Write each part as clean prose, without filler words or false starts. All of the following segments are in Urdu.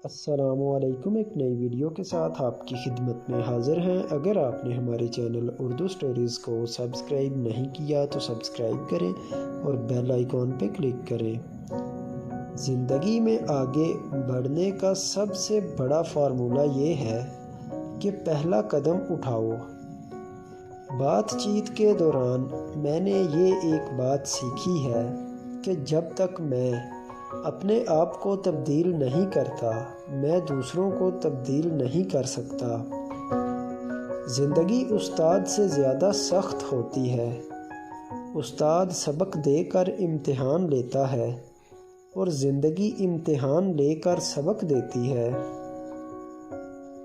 السلام علیکم، ایک نئی ویڈیو کے ساتھ آپ کی خدمت میں حاضر ہیں۔ اگر آپ نے ہمارے چینل اردو سٹوریز کو سبسکرائب نہیں کیا تو سبسکرائب کریں اور بیل آئیکن پہ کلک کریں۔ زندگی میں آگے بڑھنے کا سب سے بڑا فارمولہ یہ ہے کہ پہلا قدم اٹھاؤ۔ بات چیت کے دوران میں نے یہ ایک بات سیکھی ہے کہ جب تک میں اپنے آپ کو تبدیل نہیں کرتا، میں دوسروں کو تبدیل نہیں کر سکتا۔ زندگی استاد سے زیادہ سخت ہوتی ہے۔ استاد سبق دے کر امتحان لیتا ہے اور زندگی امتحان لے کر سبق دیتی ہے۔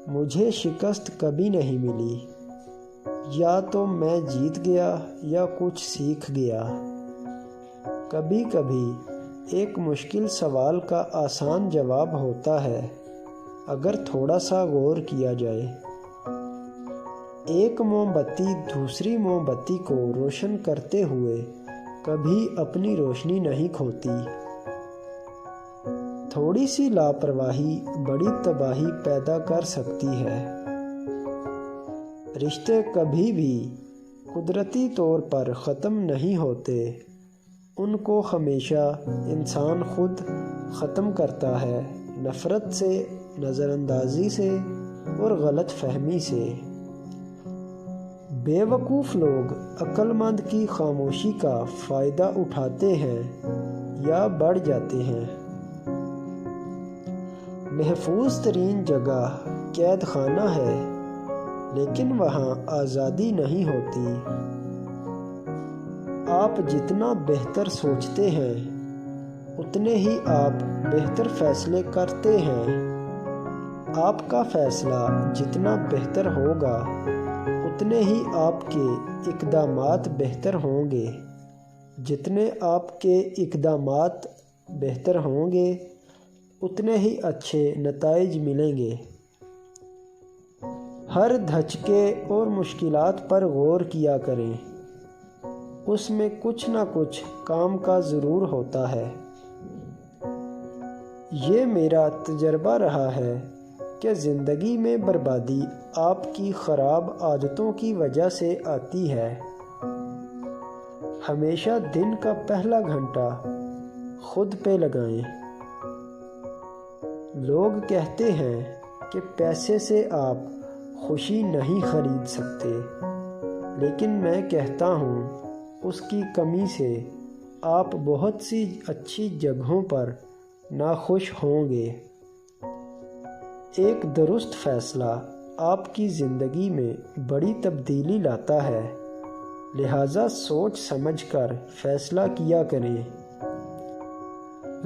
مجھے شکست کبھی نہیں ملی، یا تو میں جیت گیا یا کچھ سیکھ گیا۔ کبھی کبھی ایک مشکل سوال کا آسان جواب ہوتا ہے اگر تھوڑا سا غور کیا جائے۔ ایک موم بتی دوسری موم بتی کو روشن کرتے ہوئے کبھی اپنی روشنی نہیں کھوتی۔ تھوڑی سی لاپرواہی بڑی تباہی پیدا کر سکتی ہے۔ رشتے کبھی بھی قدرتی طور پر ختم نہیں ہوتے، ان کو ہمیشہ انسان خود ختم کرتا ہے، نفرت سے، نظر اندازی سے اور غلط فہمی سے۔ بے وقوف لوگ عقل مند کی خاموشی کا فائدہ اٹھاتے ہیں یا بڑھ جاتے ہیں۔ محفوظ ترین جگہ قید خانہ ہے، لیکن وہاں آزادی نہیں ہوتی۔ آپ جتنا بہتر سوچتے ہیں اتنے ہی آپ بہتر فیصلے کرتے ہیں۔ آپ کا فیصلہ جتنا بہتر ہوگا اتنے ہی آپ کے اقدامات بہتر ہوں گے۔ جتنے آپ کے اقدامات بہتر ہوں گے اتنے ہی اچھے نتائج ملیں گے۔ ہر دھچکے اور مشکلات پر غور کیا کریں، اس میں کچھ نہ کچھ کام کا ضرور ہوتا ہے۔ یہ میرا تجربہ رہا ہے کہ زندگی میں بربادی آپ کی خراب عادتوں کی وجہ سے آتی ہے۔ ہمیشہ دن کا پہلا گھنٹہ خود پہ لگائیں۔ لوگ کہتے ہیں کہ پیسے سے آپ خوشی نہیں خرید سکتے، لیکن میں کہتا ہوں اس کی کمی سے آپ بہت سی اچھی جگہوں پر ناخوش ہوں گے۔ ایک درست فیصلہ آپ کی زندگی میں بڑی تبدیلی لاتا ہے، لہٰذا سوچ سمجھ کر فیصلہ کیا کریں۔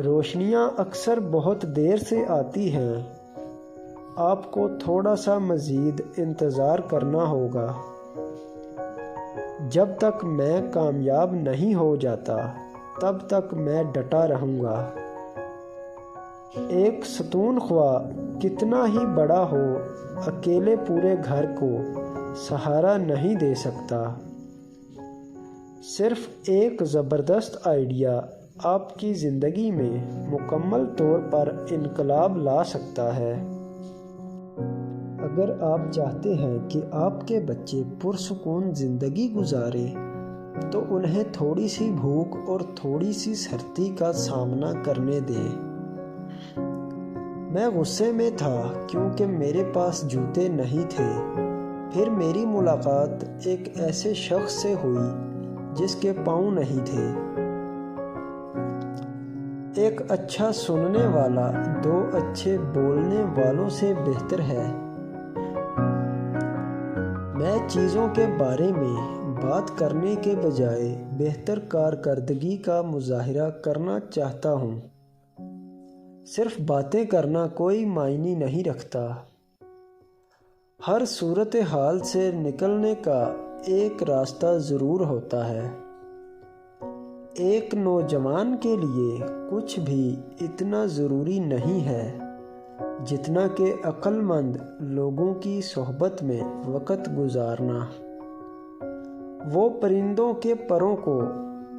روشنیاں اکثر بہت دیر سے آتی ہیں، آپ کو تھوڑا سا مزید انتظار کرنا ہوگا۔ جب تک میں کامیاب نہیں ہو جاتا تب تک میں ڈٹا رہوں گا۔ ایک ستون خواہ کتنا ہی بڑا ہو اکیلے پورے گھر کو سہارا نہیں دے سکتا۔ صرف ایک زبردست آئیڈیا آپ کی زندگی میں مکمل طور پر انقلاب لا سکتا ہے۔ اگر آپ چاہتے ہیں کہ آپ کے بچے پرسکون زندگی گزاریں تو انہیں تھوڑی سی بھوک اور تھوڑی سی سردی کا سامنا کرنے دیں۔ میں غصے میں تھا کیونکہ میرے پاس جوتے نہیں تھے۔ پھر میری ملاقات ایک ایسے شخص سے ہوئی جس کے پاؤں نہیں تھے۔ ایک اچھا سننے والا دو اچھے بولنے والوں سے بہتر ہے۔ میں چیزوں کے بارے میں بات کرنے کے بجائے بہتر کارکردگی کا مظاہرہ کرنا چاہتا ہوں۔ صرف باتیں کرنا کوئی معنی نہیں رکھتا۔ ہر صورتحال سے نکلنے کا ایک راستہ ضرور ہوتا ہے۔ ایک نوجوان کے لیے کچھ بھی اتنا ضروری نہیں ہے جتنا کہ عقل مند لوگوں کی صحبت میں وقت گزارنا۔ وہ پرندوں کے پروں کو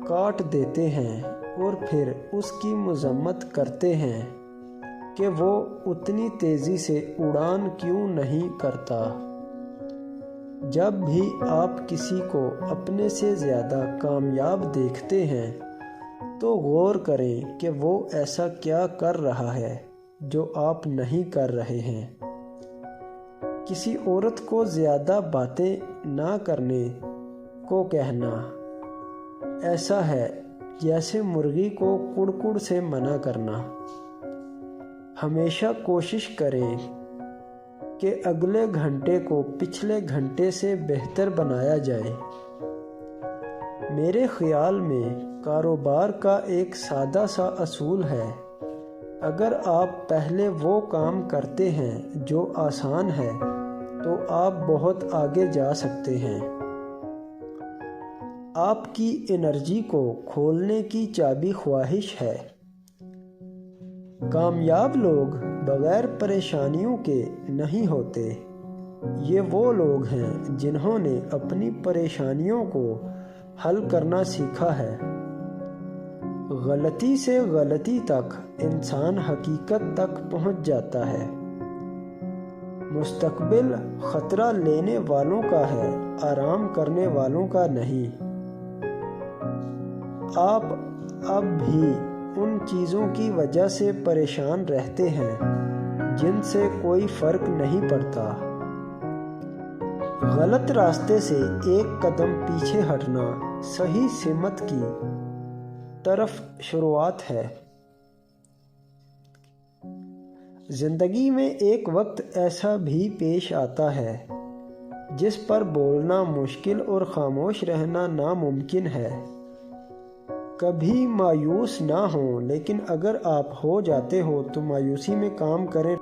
کاٹ دیتے ہیں اور پھر اس کی مذمت کرتے ہیں، کہ وہ اتنی تیزی سے اڑان کیوں نہیں کرتا۔ جب بھی آپ کسی کو اپنے سے زیادہ کامیاب دیکھتے ہیں تو غور کریں کہ وہ ایسا کیا کر رہا ہے جو آپ نہیں کر رہے ہیں۔ کسی عورت کو زیادہ باتیں نہ کرنے کو کہنا ایسا ہے جیسے مرغی کو کڑکڑ سے منع کرنا۔ ہمیشہ کوشش کریں کہ اگلے گھنٹے کو پچھلے گھنٹے سے بہتر بنایا جائے۔ میرے خیال میں کاروبار کا ایک سادہ سا اصول ہے، اگر آپ پہلے وہ کام کرتے ہیں جو آسان ہے تو آپ بہت آگے جا سکتے ہیں۔ آپ کی انرجی کو کھولنے کی چابی خواہش ہے۔ کامیاب لوگ بغیر پریشانیوں کے نہیں ہوتے، یہ وہ لوگ ہیں جنہوں نے اپنی پریشانیوں کو حل کرنا سیکھا ہے۔ غلطی سے غلطی تک انسان حقیقت تک پہنچ جاتا ہے۔ مستقبل خطرہ لینے والوں کا ہے، آرام کرنے والوں کا نہیں۔ آپ اب بھی ان چیزوں کی وجہ سے پریشان رہتے ہیں جن سے کوئی فرق نہیں پڑتا۔ غلط راستے سے ایک قدم پیچھے ہٹنا صحیح سمت کی طرف شروعات ہے۔ زندگی میں ایک وقت ایسا بھی پیش آتا ہے جس پر بولنا مشکل اور خاموش رہنا ناممکن ہے۔ کبھی مایوس نہ ہوں، لیکن اگر آپ ہو جاتے ہو تو مایوسی میں کام کریں۔